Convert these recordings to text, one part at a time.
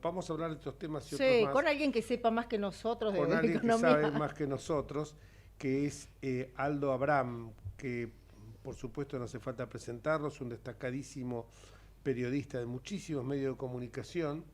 Vamos a hablar de estos temas y otros Sí, más con alguien que sepa más que nosotros con de alguien que economía. sabe más que nosotros, que es Aldo Abraham, que por supuesto no hace falta presentarlo, es un destacadísimo periodista de muchísimos medios de comunicación.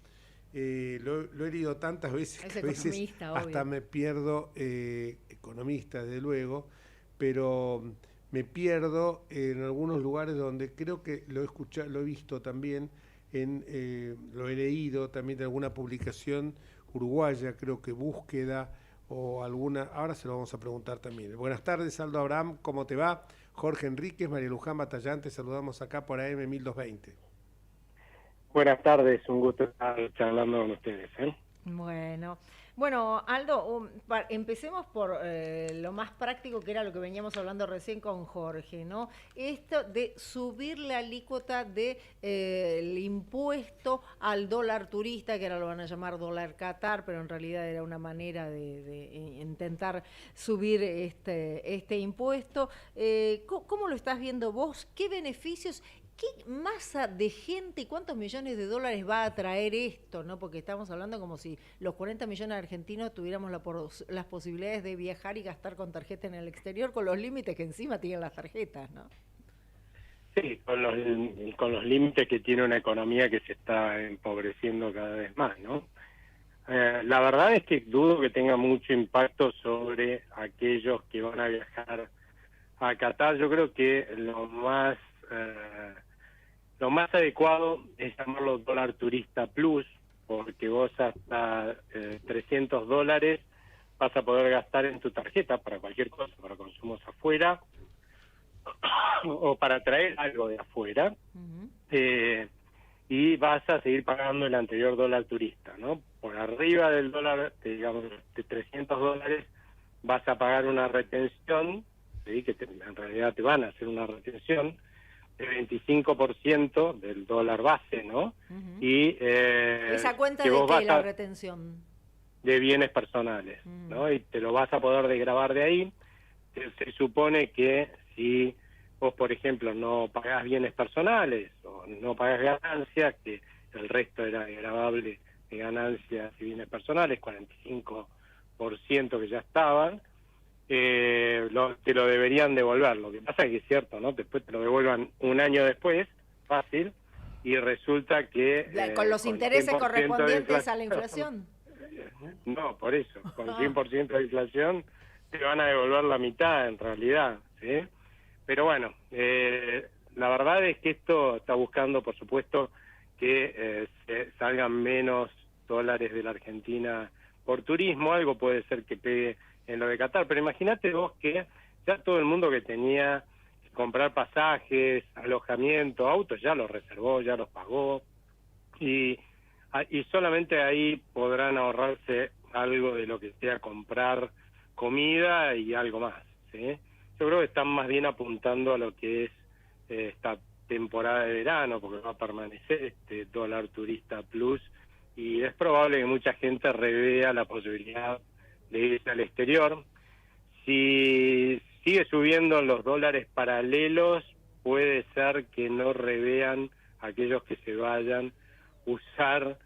Lo he leído tantas veces Es que a veces economista, hasta obvio. me pierdo, economista desde luego, pero me pierdo en algunos lugares donde creo que lo he escuchado, lo he visto también, lo he leído también de alguna publicación uruguaya, creo que Búsqueda o alguna, ahora se lo vamos a preguntar también. Buenas tardes, Aldo Abraham, ¿cómo te va? Jorge Enríquez, María Luján Batallán, te saludamos acá por AM 1220. Buenas tardes, un gusto estar charlando con ustedes. Bueno, Aldo, empecemos por lo más práctico, que era lo que veníamos hablando recién con Jorge, ¿no? Esto de subir la alícuota de el impuesto al dólar turista, que ahora lo van a llamar dólar Qatar, pero en realidad era una manera de intentar subir este impuesto. ¿Cómo lo estás viendo vos? ¿Qué beneficios? ¿Qué masa de gente y cuántos millones de dólares va a traer esto? ¿No? Porque estamos hablando como si los 40 millones de argentinos tuviéramos las posibilidades de viajar y gastar con tarjeta en el exterior, con los límites que encima tienen las tarjetas, ¿no? Sí, con los límites que tiene una economía que se está empobreciendo cada vez más, ¿no? La verdad es que dudo que tenga mucho impacto sobre aquellos que van a viajar a Qatar. Yo creo que lo más adecuado es llamarlo dólar turista plus, porque vos hasta $300 vas a poder gastar en tu tarjeta para cualquier cosa, para consumos afuera o para traer algo de afuera, Uh-huh. y vas a seguir pagando el anterior dólar turista, ¿no? Por arriba del dólar, digamos, de $300 vas a pagar una retención, ¿sí? En realidad te van a hacer una retención de 25% del dólar base, ¿no? Uh-huh. Y ¿Esa cuenta que de vos qué, vas la a retención? de bienes personales, Uh-huh. ¿no? Y te lo vas a poder desgravar de ahí. Se supone que si vos, por ejemplo, no pagás bienes personales o no pagás ganancias, que el resto era desgravable de ganancias y bienes personales, 45% que ya estaban, te lo deberían devolver. Lo que pasa es que es cierto, ¿no? Después te lo devuelvan un año después, fácil, y resulta que Con los con intereses 100% de correspondientes a la inflación, inflación. no, por eso, con Ah. 100% de inflación te van a devolver la mitad en realidad, ¿sí? Pero bueno, la verdad es que esto está buscando, por supuesto, que se salgan menos dólares de la Argentina por turismo. Algo puede ser que pegue en lo de Qatar, pero imagínate vos que ya todo el mundo que tenía que comprar pasajes, alojamiento, autos, ya los reservó, ya los pagó, y solamente ahí podrán ahorrarse algo de lo que sea comprar comida y algo más, ¿sí? Yo creo que están más bien apuntando a lo que es esta temporada de verano, porque va a permanecer este dólar turista plus, y es probable que mucha gente revea la posibilidad de irse al exterior. Si sigue subiendo los dólares paralelos, puede ser que no revean aquellos que se vayan usar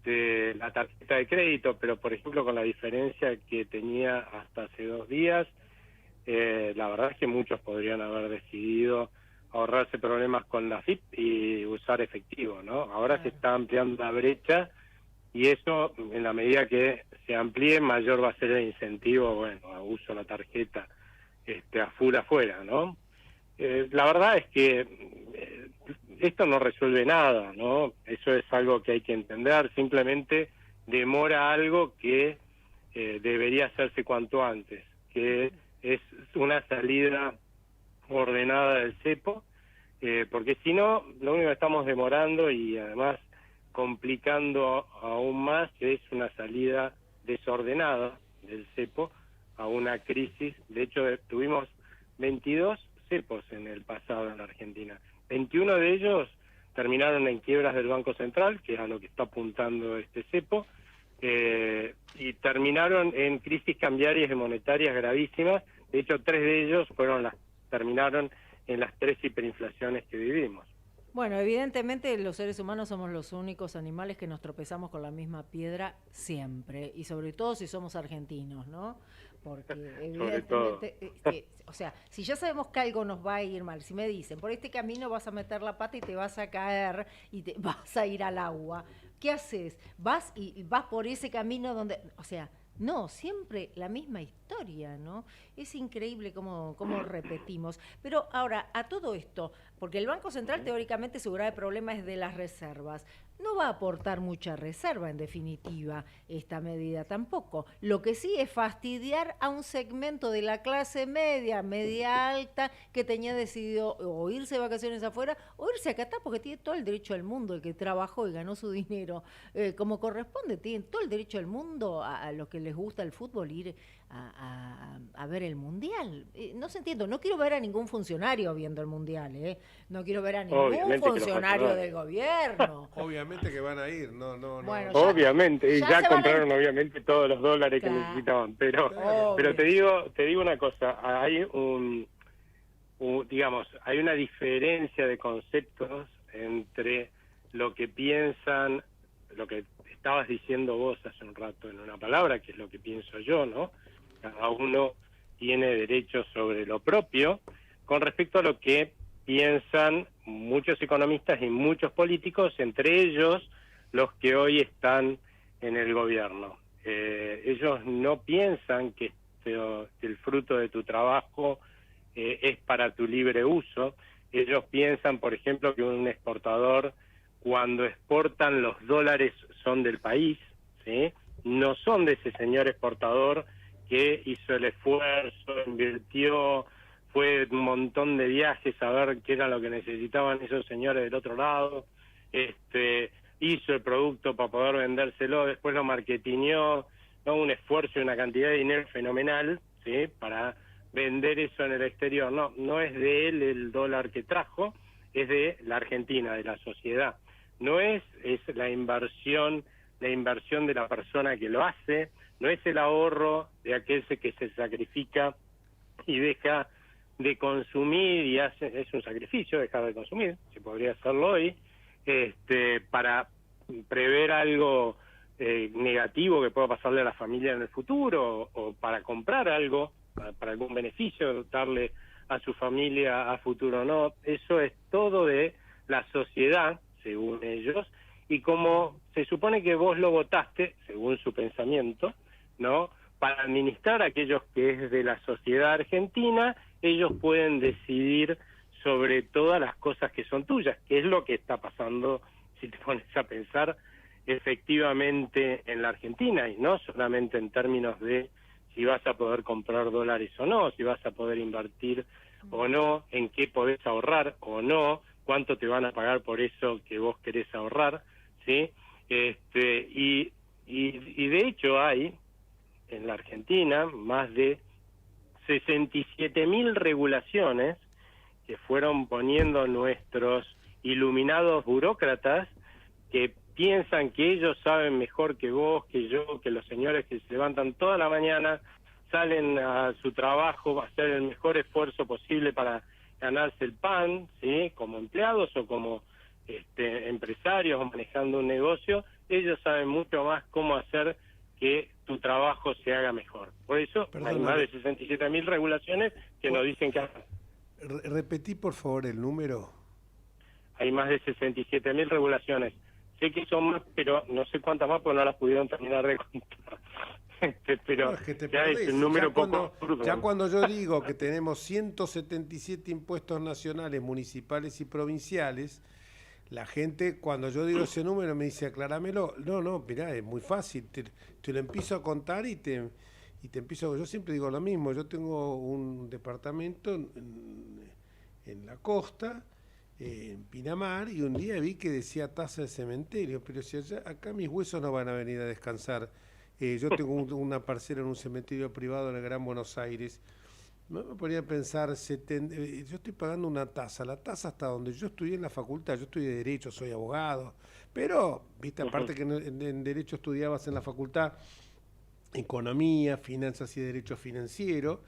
la tarjeta de crédito, pero por ejemplo con la diferencia que tenía hasta hace 2 días, la verdad es que muchos podrían haber decidido ahorrarse problemas con la FIP y usar efectivo, ¿no? Ahora se Claro. está ampliando la brecha y eso, en la medida que se amplíe, mayor va a ser el incentivo, bueno, a uso de la tarjeta a full afuera, ¿no? La verdad es que esto no resuelve nada, ¿no? Eso es algo que hay que entender, simplemente demora algo que debería hacerse cuanto antes, que es una salida ordenada del cepo, porque si no, lo único que estamos demorando y además complicando aún más es una salida desordenada del cepo a una crisis. De hecho, tuvimos 22 cepos en el pasado en la Argentina. 21 de ellos terminaron en quiebras del Banco Central, que es a lo que está apuntando este cepo, y terminaron en crisis cambiarias y monetarias gravísimas. De hecho, 3 de ellos terminaron en las 3 hiperinflaciones que vivimos. Bueno, evidentemente los seres humanos somos los únicos animales que nos tropezamos con la misma piedra siempre, y sobre todo si somos argentinos, ¿no? Porque Sobre todo. evidentemente, o sea, si ya sabemos que algo nos va a ir mal, si me dicen, por este camino vas a meter la pata y te vas a caer y te vas a ir al agua, ¿qué haces? Vas y vas por ese camino donde, o sea, no, siempre la misma historia, ¿no? Es increíble cómo repetimos. Pero ahora, a todo esto, porque el Banco Central teóricamente su grave problema es de las reservas. No va a aportar mucha reserva, en definitiva, esta medida tampoco. Lo que sí es fastidiar a un segmento de la clase media, media alta, que tenía decidido o irse de vacaciones afuera o irse a Qatar, porque tiene todo el derecho del mundo, el que trabajó y ganó su dinero como corresponde, tienen todo el derecho del mundo a los que les gusta el fútbol ir a ver el Mundial. No se entiendo, no quiero ver a ningún funcionario viendo el Mundial, no quiero ver a ningún Obviamente funcionario del gobierno. Obviamente que van a ir, no. Bueno, Obviamente, y ya se van a- compraron obviamente todos los dólares que Claro. necesitaban, pero Obvio. te digo una cosa, hay digamos, hay una diferencia de conceptos entre lo que piensan, lo que estabas diciendo vos hace un rato en una palabra, que es lo que pienso yo, ¿no? Cada uno tiene derechos sobre lo propio, con respecto a lo que piensan muchos economistas y muchos políticos, entre ellos los que hoy están en el gobierno. Ellos no piensan que el fruto de tu trabajo es para tu libre uso. Ellos piensan, por ejemplo, que un exportador, cuando exportan, los dólares son del país, ¿sí? No son de ese señor exportador que hizo el esfuerzo, invirtió, fue un montón de viajes a ver qué era lo que necesitaban esos señores del otro lado, hizo el producto para poder vendérselo, después lo marketineó, ¿no? Un esfuerzo y una cantidad de dinero fenomenal, ¿sí? Para vender eso en el exterior. No es de él el dólar que trajo, es de la Argentina, de la sociedad. No es la inversión de la persona que lo hace, no es el ahorro de aquel que se sacrifica y deja de consumir y es un sacrificio dejar de consumir, se podría hacerlo hoy, para prever algo negativo que pueda pasarle a la familia en el futuro, o para comprar algo, para algún beneficio, darle a su familia a futuro. No, eso es todo de la sociedad, según ellos, y como se supone que vos lo votaste, según su pensamiento, ¿no? Para administrar aquellos que es de la sociedad argentina, ellos pueden decidir sobre todas las cosas que son tuyas, que es lo que está pasando, si te pones a pensar, efectivamente en la Argentina, y no solamente en términos de si vas a poder comprar dólares o no, si vas a poder invertir o no, en qué podés ahorrar o no, cuánto te van a pagar por eso que vos querés ahorrar, ¿sí? Y de hecho hay en la Argentina más de 67.000 regulaciones que fueron poniendo nuestros iluminados burócratas, que piensan que ellos saben mejor que vos, que yo, que los señores que se levantan toda la mañana, salen a su trabajo a hacer el mejor esfuerzo posible para ganarse el pan, ¿sí? Como empleados o como empresarios o manejando un negocio. Ellos saben mucho más cómo hacer que tu trabajo se haga mejor. Por eso hay más de 67.000 regulaciones que nos dicen que Repetí, por favor, el número. hay más de 67.000 regulaciones. Sé que son más, pero no sé cuántas más, porque no las pudieron terminar de contar. Pero No, es que te ya perdés. es un número Ya poco cuando, absurdo. ya cuando yo digo que tenemos 177 impuestos nacionales, municipales y provinciales, la gente, cuando yo digo ese número, me dice, acláramelo. No, mirá, es muy fácil. Te lo empiezo a contar y te empiezo. Yo siempre digo lo mismo. Yo tengo un departamento en la costa, en Pinamar, y un día vi que decía tasa de cementerio, pero si acá mis huesos no van a venir a descansar. Yo tengo una parcela en un cementerio privado en el Gran Buenos Aires. Me ponía a pensar, yo estoy pagando una tasa, la tasa hasta donde yo estudié en la facultad, yo estudié Derecho, soy abogado, pero, viste, aparte que en Derecho estudiabas en la facultad Economía, Finanzas y Derecho Financiero,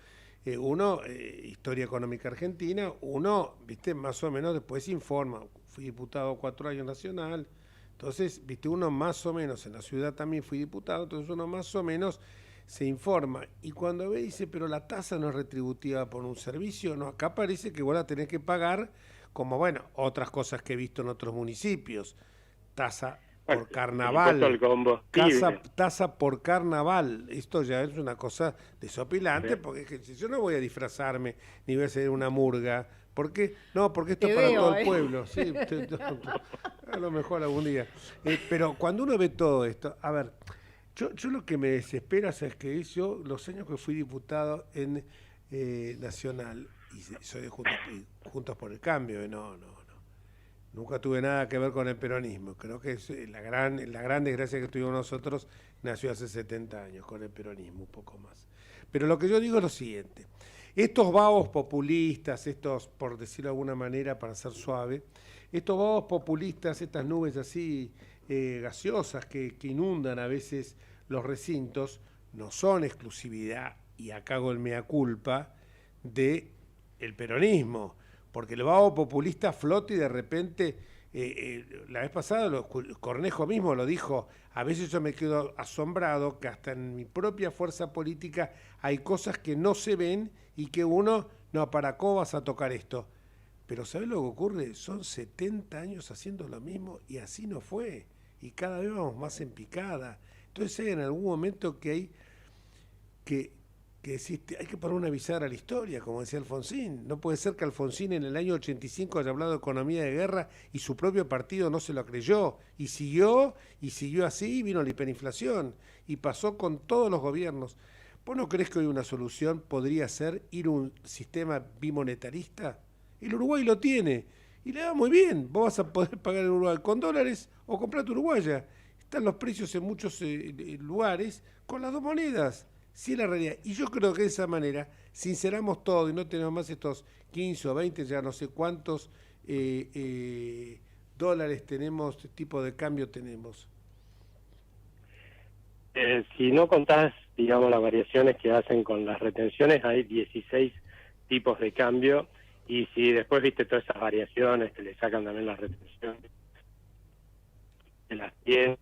historia económica argentina, uno, viste, más o menos después se informa. Fui diputado 4 años nacional, entonces, viste, uno más o menos, en la ciudad también fui diputado, entonces uno más o menos se informa. Y cuando ve, dice, pero la tasa no es retributiva por un servicio, no, acá parece que vos la tenés que pagar, como, bueno, otras cosas que he visto en otros municipios. Tasa por carnaval, tasa por carnaval, esto ya es una cosa desopilante, porque si yo no voy a disfrazarme ni voy a hacer una murga, ¿por qué? No, porque esto es para todo el pueblo, sí, a lo mejor algún día. Pero cuando uno ve todo esto, a ver, yo lo que me desespera es que yo, los años que fui diputado en Nacional, y soy de Juntos por el Cambio, no. Nunca tuve nada que ver con el peronismo. Creo que es la gran desgracia que tuvimos nosotros nació hace 70 años con el peronismo, un poco más. Pero lo que yo digo es lo siguiente. Estos vagos populistas, estos, por decirlo de alguna manera, para ser suave, estos vagos populistas, estas nubes así gaseosas que inundan a veces los recintos, no son exclusividad, y acá hago el mea culpa, del peronismo. Porque el vago populista flota y de repente, la vez pasada Cornejo mismo lo dijo, a veces yo me quedo asombrado que hasta en mi propia fuerza política hay cosas que no se ven y que uno, no, ¿para cómo vas a tocar esto? Pero ¿sabes lo que ocurre? Son 70 años haciendo lo mismo y así no fue. Y cada vez vamos más en picada. Entonces hay en algún momento que hay que hay que poner una bisagra a la historia, como decía Alfonsín. No puede ser que Alfonsín en el año 85 haya hablado de economía de guerra y su propio partido no se lo creyó. Y siguió así, vino la hiperinflación. Y pasó con todos los gobiernos. ¿Vos no crees que hoy una solución podría ser ir a un sistema bimonetarista? El Uruguay lo tiene. Y le va muy bien. Vos vas a poder pagar el Uruguay con dólares o comprar tu uruguaya. Están los precios en muchos lugares con las dos monedas. Sí, es la realidad. Y yo creo que de esa manera sinceramos todo y no tenemos más estos 15 o 20, ya no sé cuántos dólares tenemos, tipo de cambio tenemos. Si no contás, digamos, las variaciones que hacen con las retenciones, hay 16 tipos de cambio, y si después viste todas esas variaciones que le sacan también las retenciones, de las 10.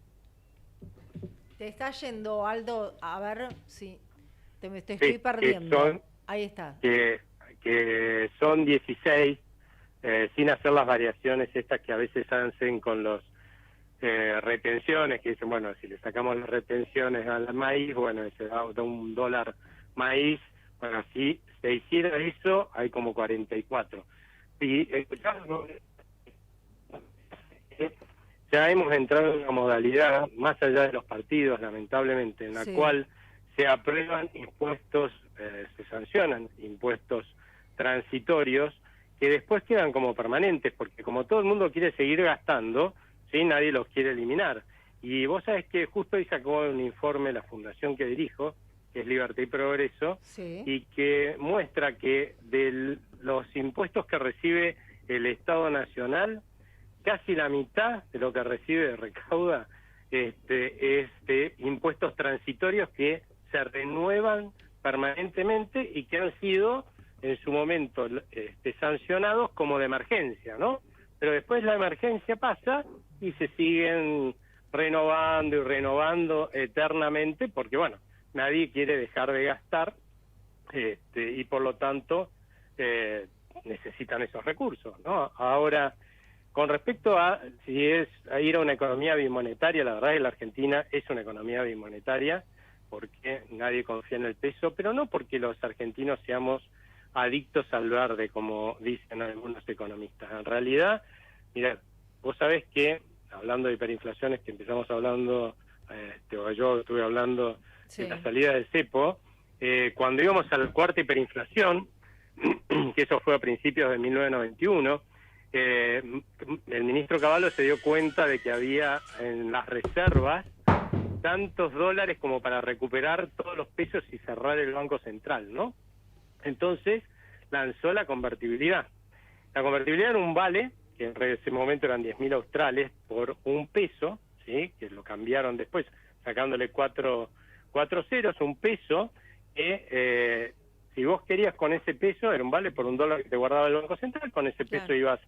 Te está yendo, Aldo, a ver si te estoy perdiendo. Ahí está. Que son 16, sin hacer las variaciones estas que a veces hacen con los retenciones, que dicen, bueno, si le sacamos las retenciones al maíz, bueno, se da $1 maíz, bueno, si se hiciera eso, hay como 44. Y ya hemos entrado en una modalidad, más allá de los partidos, lamentablemente, en la cual se aprueban impuestos, se sancionan impuestos transitorios, que después quedan como permanentes, porque como todo el mundo quiere seguir gastando, ¿sí? Nadie los quiere eliminar. Y vos sabés que justo hoy sacó un informe la fundación que dirijo, que es Libertad y Progreso, y que muestra que de los impuestos que recibe el Estado Nacional, casi la mitad de lo que recibe recauda es de impuestos transitorios que se renuevan permanentemente y que han sido en su momento sancionados como de emergencia, ¿no? Pero después la emergencia pasa y se siguen renovando y renovando eternamente porque, bueno, nadie quiere dejar de gastar y por lo tanto necesitan esos recursos, ¿no? Ahora, con respecto a si es a ir a una economía bimonetaria, la verdad es que la Argentina es una economía bimonetaria porque nadie confía en el peso, pero no porque los argentinos seamos adictos al verde, como dicen algunos economistas. En realidad, mira, vos sabés que, hablando de hiperinflaciones, que empezamos hablando, o yo estuve hablando de la salida del cepo, cuando íbamos a la cuarta hiperinflación, que eso fue a principios de 1991, el ministro Cavallo se dio cuenta de que había en las reservas tantos dólares como para recuperar todos los pesos y cerrar el Banco Central, ¿no? Entonces lanzó la convertibilidad. La convertibilidad era un vale, que en ese momento eran 10.000 australes por $1, ¿sí? Que lo cambiaron después, sacándole cuatro ceros, $1, que Si vos querías con ese peso, era un vale por $1 que te guardaba el Banco Central, con ese peso ibas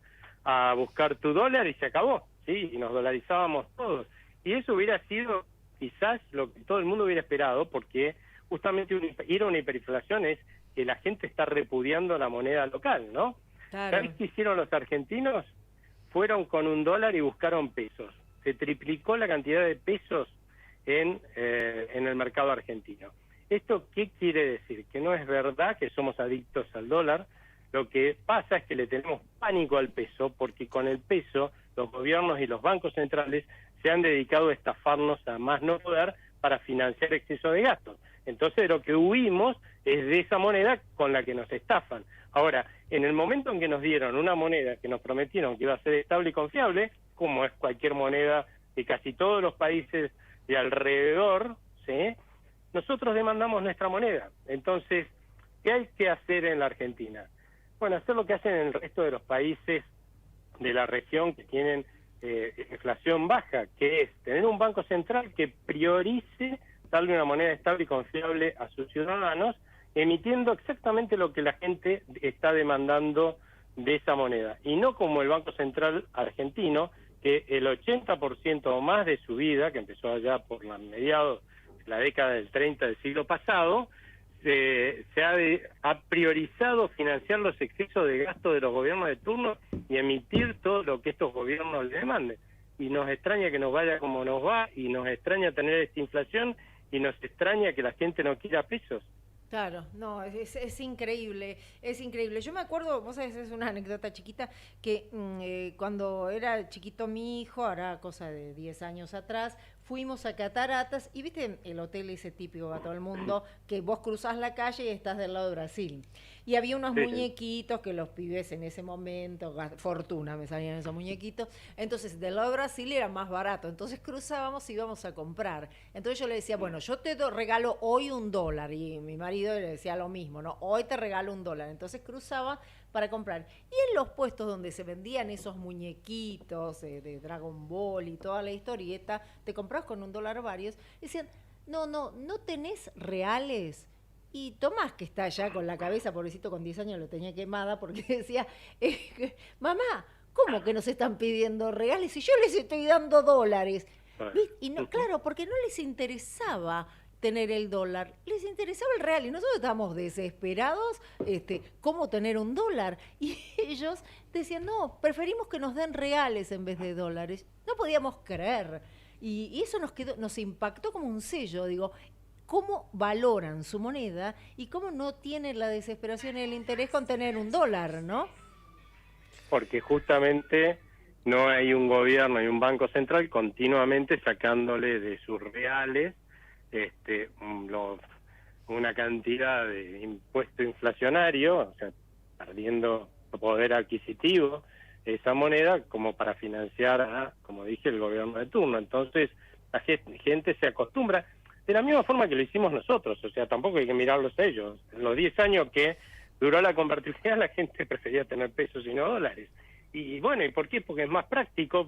a buscar tu dólar y se acabó, ¿sí? Y nos dolarizábamos todos. Y eso hubiera sido quizás lo que todo el mundo hubiera esperado, porque justamente ir a una hiperinflación es que la gente está repudiando la moneda local, ¿no? Claro. ¿Sabés qué hicieron los argentinos? Fueron con $1 y buscaron pesos. Se triplicó la cantidad de pesos en el mercado argentino. ¿Esto qué quiere decir? Que no es verdad que somos adictos al dólar. Lo que pasa es que le tenemos pánico al peso, porque con el peso los gobiernos y los bancos centrales se han dedicado a estafarnos a más no poder para financiar exceso de gastos. Entonces lo que huimos es de esa moneda con la que nos estafan. Ahora, en el momento en que nos dieron una moneda que nos prometieron que iba a ser estable y confiable, como es cualquier moneda de casi todos los países de alrededor, ¿sí?, nosotros demandamos nuestra moneda. Entonces, ¿qué hay que hacer en la Argentina? Bueno, hacer lo que hacen en el resto de los países de la región que tienen inflación baja, que es tener un banco central que priorice darle una moneda estable y confiable a sus ciudadanos, emitiendo exactamente lo que la gente está demandando de esa moneda. Y no como el Banco Central argentino, que el 80% o más de su vida, que empezó allá por mediados de la década del 30 del siglo pasado, ha priorizado financiar los excesos de gasto de los gobiernos de turno y emitir todo lo que estos gobiernos le demanden. Y nos extraña que nos vaya como nos va, y nos extraña tener esta inflación, y nos extraña que la gente no quiera pesos. Claro, no, es increíble, es increíble. Yo me acuerdo, vos sabés, es una anécdota chiquita, que cuando era chiquito mi hijo, hará cosa de 10 años atrás, fuimos a Cataratas, y viste el hotel ese típico a todo el mundo, que vos cruzás la calle y estás del lado de Brasil. Y había unos muñequitos que los pibes en ese momento, fortuna me salían esos muñequitos, entonces del lado de Brasil era más barato, entonces cruzábamos y íbamos a comprar. Entonces yo le decía, bueno, yo te regalo hoy $1, y mi marido le decía lo mismo, ¿no? Hoy te regalo $1. Entonces cruzaba para comprar. Y en los puestos donde se vendían esos muñequitos de Dragon Ball y toda la historieta, te comprabas con $1 varios, decían, no tenés reales. Y Tomás, que está allá con la cabeza, pobrecito, con 10 años lo tenía quemada, porque decía, mamá, ¿cómo que nos están pidiendo reales si yo les estoy dando dólares? Y no, claro, porque no les interesaba tener el dólar, les interesaba el real, y nosotros estábamos desesperados, cómo tener $1, y ellos decían, no, preferimos que nos den reales en vez de dólares. No podíamos creer, y eso nos impactó como un sello, digo, cómo valoran su moneda y cómo no tienen la desesperación y el interés con tener $1, ¿no? Porque justamente no hay un gobierno y un banco central continuamente sacándole de sus reales una cantidad de impuesto inflacionario, o sea, perdiendo poder adquisitivo esa moneda como para financiar a, como dije, el gobierno de turno. Entonces la gente se acostumbra de la misma forma que lo hicimos nosotros, o sea, tampoco hay que mirarlos a ellos. En los 10 años que duró la convertibilidad, la gente prefería tener pesos y no dólares. Y bueno, ¿y por qué? Porque es más práctico,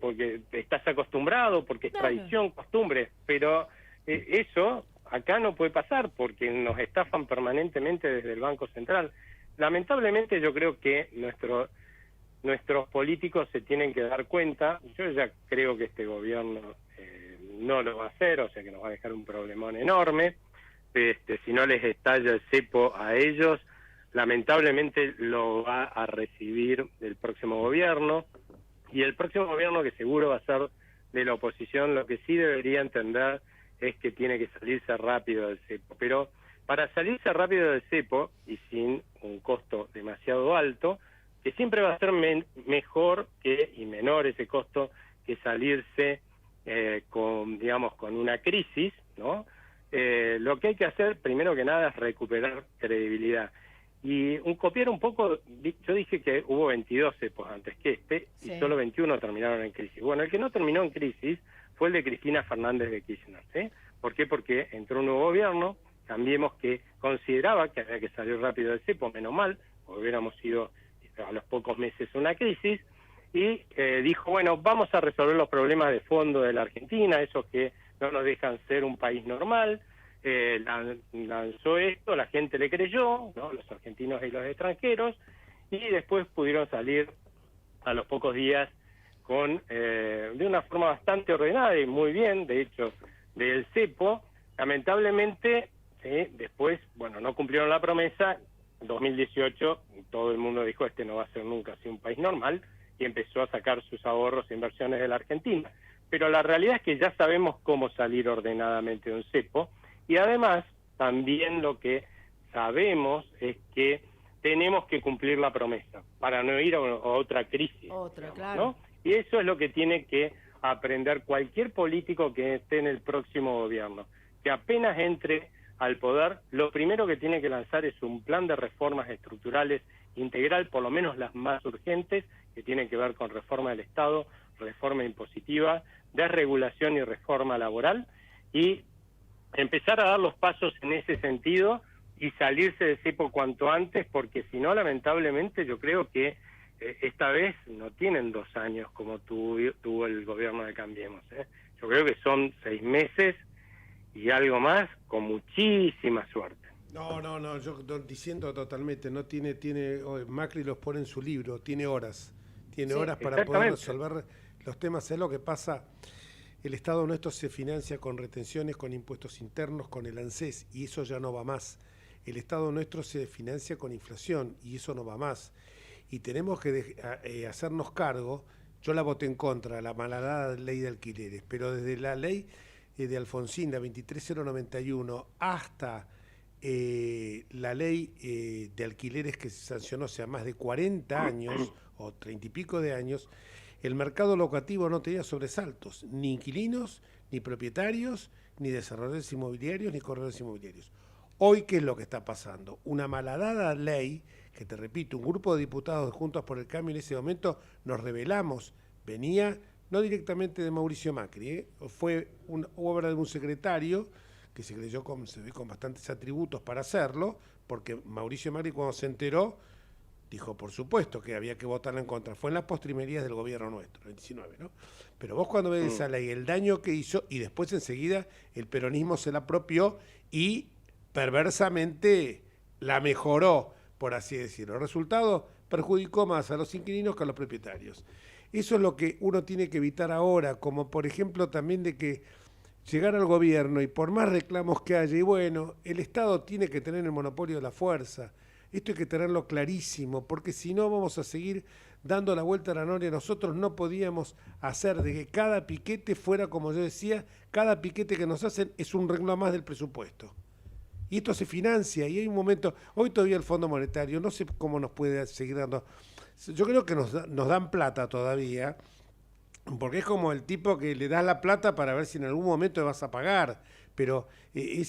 porque estás acostumbrado, porque es tradición, costumbre, pero eso acá no puede pasar porque nos estafan permanentemente desde el Banco Central. Lamentablemente yo creo que nuestros políticos se tienen que dar cuenta. Yo ya creo que este gobierno no lo va a hacer, o sea que nos va a dejar un problemón enorme. Si no les estalla el cepo a ellos, lamentablemente lo va a recibir el próximo gobierno, y el próximo gobierno, que seguro va a ser de la oposición, lo que sí debería entender es que tiene que salirse rápido del cepo. Pero para salirse rápido del cepo, y sin un costo demasiado alto, que siempre va a ser mejor y menor ese costo que salirse con una crisis, ¿no? Lo que hay que hacer, primero que nada, es recuperar credibilidad. Y copiar un poco, yo dije que hubo 22 cepos antes que y solo 21 terminaron en crisis. Bueno, el que no terminó en crisis fue el de Cristina Fernández de Kirchner, ¿sí? ¿Por qué? Porque entró un nuevo gobierno, Cambiemos, que consideraba que había que salir rápido del cepo, menos mal, porque hubiéramos ido a los pocos meses una crisis, y dijo, bueno, vamos a resolver los problemas de fondo de la Argentina, esos que no nos dejan ser un país normal, lanzó esto, la gente le creyó, ¿no? Los argentinos y los extranjeros, y después pudieron salir a los pocos días de una forma bastante ordenada y muy bien, de hecho, del cepo. Lamentablemente, ¿sí? Después, bueno, no cumplieron la promesa. En 2018 todo el mundo dijo, este no va a ser nunca así un país normal, y empezó a sacar sus ahorros e inversiones de la Argentina. Pero la realidad es que ya sabemos cómo salir ordenadamente de un cepo, y además también lo que sabemos es que tenemos que cumplir la promesa para no ir a otra crisis. Digamos, claro. ¿no? Y eso es lo que tiene que aprender cualquier político que esté en el próximo gobierno, que apenas entre al poder, lo primero que tiene que lanzar es un plan de reformas estructurales integral, por lo menos las más urgentes, que tienen que ver con reforma del Estado, reforma impositiva, desregulación y reforma laboral, y empezar a dar los pasos en ese sentido y salirse de cepo cuanto antes, porque si no, lamentablemente, yo creo que esta vez no tienen 2 años como tuvo el gobierno de Cambiemos. Yo creo que son 6 meses y algo más, con muchísima suerte. No, yo diciendo totalmente, no tiene, Macri los pone en su libro, tiene horas para poder resolver los temas. Es lo que pasa, el Estado nuestro se financia con retenciones, con impuestos internos, con el ANSES, y eso ya no va más. El Estado nuestro se financia con inflación, y eso no va más. Y tenemos que hacernos cargo. Yo la voté en contra, la malhadada ley de alquileres, pero desde la ley de Alfonsín, la 23091, hasta la ley de alquileres que se sancionó hace más de 40 años, o 30 y pico de años, el mercado locativo no tenía sobresaltos, ni inquilinos, ni propietarios, ni desarrolladores inmobiliarios, ni corredores inmobiliarios. Hoy, ¿qué es lo que está pasando? Una malhadada ley, que te repito, un grupo de diputados de Juntos por el Cambio en ese momento nos rebelamos, venía no directamente de Mauricio Macri, fue una obra de un secretario que se creyó con bastantes atributos para hacerlo, porque Mauricio Macri, cuando se enteró, dijo, por supuesto que había que votarla en contra. Fue en las postrimerías del gobierno nuestro, el 19, ¿no? Pero vos cuando ves esa ley, el daño que hizo, y después enseguida el peronismo se la apropió y perversamente la mejoró, por así decirlo. El resultado perjudicó más a los inquilinos que a los propietarios. Eso es lo que uno tiene que evitar ahora, como por ejemplo también de que llegar al gobierno y por más reclamos que haya, y bueno, el Estado tiene que tener el monopolio de la fuerza. Esto hay que tenerlo clarísimo, porque si no vamos a seguir dando la vuelta a la noria. Nosotros no podíamos hacer de que cada piquete fuera, como yo decía, cada piquete que nos hacen es un renglón más del presupuesto. Y esto se financia, y hay un momento, hoy todavía el Fondo Monetario, no sé cómo nos puede seguir dando, yo creo que nos dan plata todavía, porque es como el tipo que le das la plata para ver si en algún momento vas a pagar, pero el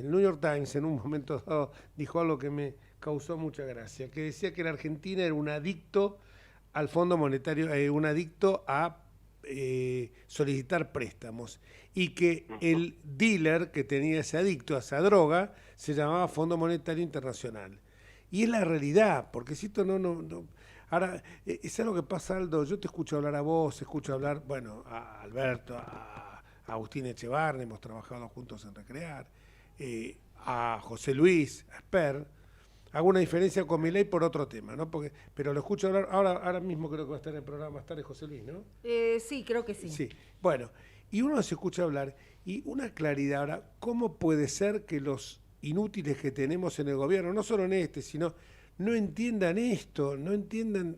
New York Times en un momento dado dijo algo que me causó mucha gracia, que decía que la Argentina era un adicto al Fondo Monetario, un adicto a solicitar préstamos, y que el dealer que tenía ese adicto a esa droga se llamaba Fondo Monetario Internacional. Y es la realidad, porque si esto no. Ahora, es algo que pasa, Aldo, yo te escucho hablar a vos, escucho hablar, bueno, a Alberto, a Agustín Echevarne, hemos trabajado juntos en Recrear, a José Luis, a Esper. Hago una diferencia con Milei por otro tema, ¿no? Pero lo escucho hablar, ahora mismo creo que va a estar en el programa más tarde José Luis, ¿no? Sí, creo que sí. Sí, bueno, y uno se escucha hablar, y una claridad ahora, ¿cómo puede ser que los inútiles que tenemos en el gobierno, no solo en este, sino no entiendan esto, no entiendan?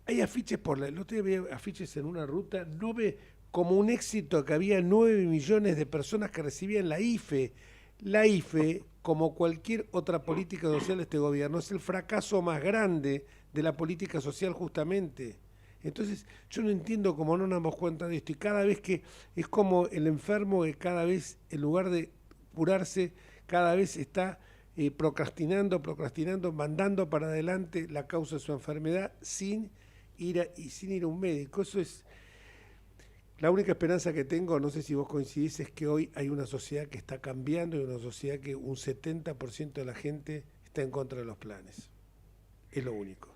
Hay afiches el otro día había afiches en una ruta, no ve como un éxito que había 9 millones de personas que recibían la IFE. La IFE, como cualquier otra política social de este gobierno, es el fracaso más grande de la política social justamente. Entonces, yo no entiendo cómo no nos damos cuenta de esto, y cada vez que es como el enfermo que cada vez, en lugar de curarse, cada vez está procrastinando, mandando para adelante la causa de su enfermedad sin ir a un médico. Eso es la única esperanza que tengo, no sé si vos coincidís, es que hoy hay una sociedad que está cambiando, y una sociedad que un 70% de la gente está en contra de los planes. Es lo único.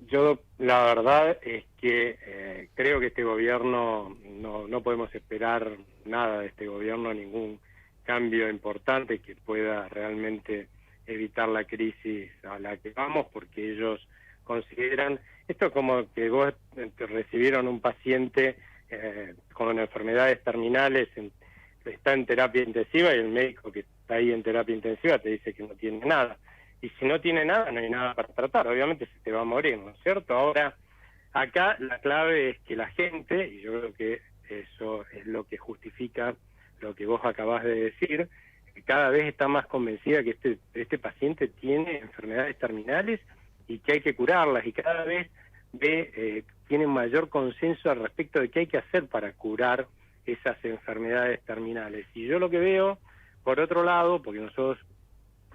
Yo la verdad es que creo que este gobierno, no podemos esperar nada de este gobierno, ningún cambio importante que pueda realmente evitar la crisis a la que vamos, porque ellos consideran, esto es como que vos recibieron un paciente con enfermedades terminales, está en terapia intensiva y el médico que está ahí en terapia intensiva te dice que no tiene nada. Y si no tiene nada, no hay nada para tratar, obviamente se te va a morir, ¿no es cierto? Ahora, acá la clave es que la gente, y yo creo que eso es lo que justifica lo que vos acabás de decir, que cada vez está más convencida que este paciente tiene enfermedades terminales y que hay que curarlas, y cada vez tiene mayor consenso al respecto de qué hay que hacer para curar esas enfermedades terminales. Y yo lo que veo, por otro lado, porque nosotros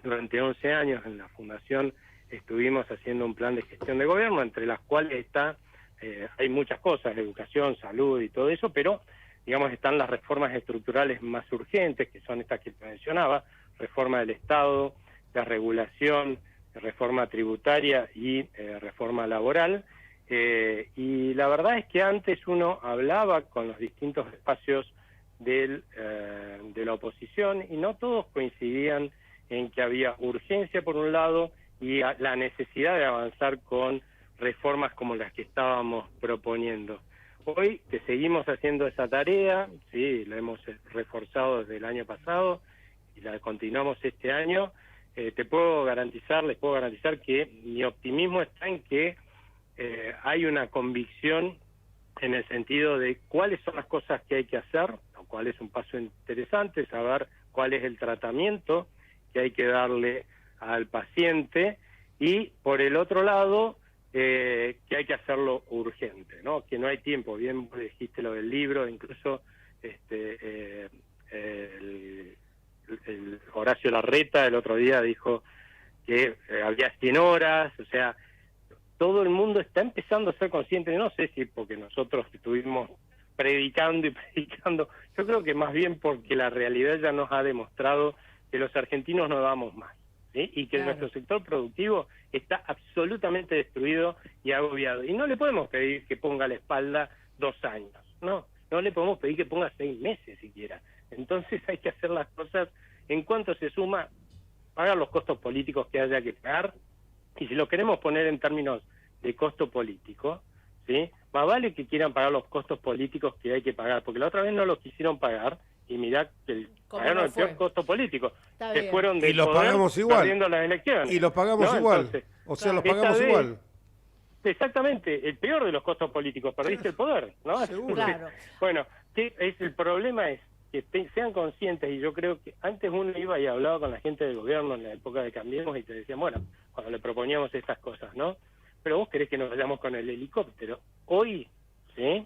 durante 11 años en la Fundación estuvimos haciendo un plan de gestión de gobierno, entre las cuales hay muchas cosas, educación, salud y todo eso, pero digamos están las reformas estructurales más urgentes, que son estas que te mencionaba, reforma del Estado, la regulación, reforma tributaria y reforma laboral. Y la verdad es que antes uno hablaba con los distintos espacios de la oposición y no todos coincidían en que había urgencia por un lado y la necesidad de avanzar con reformas como las que estábamos proponiendo. Hoy que seguimos haciendo esa tarea, sí, la hemos reforzado desde el año pasado y la continuamos este año, les puedo garantizar que mi optimismo está en que hay una convicción en el sentido de cuáles son las cosas que hay que hacer, lo cual es un paso interesante, saber cuál es el tratamiento que hay que darle al paciente, y por el otro lado que hay que hacerlo urgente, ¿no? Que no hay tiempo. Bien dijiste lo del libro, incluso el Horacio Larreta el otro día dijo que había 100 horas, o sea, todo el mundo está empezando a ser consciente, no sé si porque nosotros estuvimos predicando, yo creo que más bien porque la realidad ya nos ha demostrado que los argentinos no damos más, ¿sí? Y que nuestro sector productivo está absolutamente destruido y agobiado. Y no le podemos pedir que ponga la espalda 2 años, no le podemos pedir que ponga 6 meses siquiera. Entonces hay que hacer las cosas en cuanto se suma, pagar los costos políticos que haya que pagar, y si lo queremos poner en términos de costo político, ¿sí? Más vale que quieran pagar los costos políticos que hay que pagar, porque la otra vez no los quisieron pagar, y mirá que pagaron el peor costo político. Se fueron del poder, pagamos igual, perdiendo las elecciones. Y los pagamos igual. Entonces, o sea, los pagamos igual. Exactamente, el peor de los costos políticos, perdiste el poder, ¿no? Seguro. Claro. Bueno, el problema es que sean conscientes, y yo creo que antes uno iba y hablaba con la gente del gobierno en la época de Cambiemos y te decían, bueno, cuando le proponíamos estas cosas, ¿no? Pero vos querés que nos vayamos con el helicóptero. Hoy, ¿sí?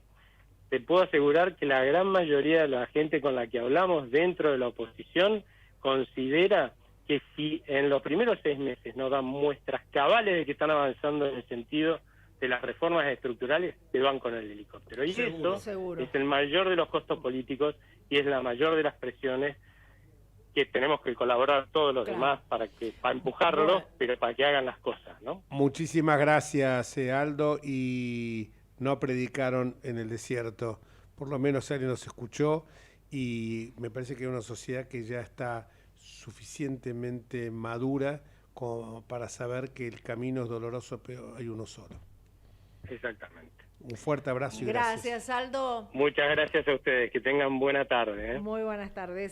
Te puedo asegurar que la gran mayoría de la gente con la que hablamos dentro de la oposición considera que si en los primeros 6 meses no dan muestras cabales de que están avanzando en el sentido de las reformas estructurales, se van con el helicóptero. Y seguro. Es el mayor de los costos políticos y es la mayor de las presiones que tenemos que colaborar todos los demás para empujarlos, pero para que hagan las cosas, ¿no? Muchísimas gracias, Aldo, y no predicaron en el desierto. Por lo menos alguien nos escuchó, y me parece que es una sociedad que ya está suficientemente madura como para saber que el camino es doloroso, pero hay uno solo. Exactamente. Un fuerte abrazo y gracias. Gracias, Aldo. Muchas gracias a ustedes, que tengan buena tarde. Muy buenas tardes.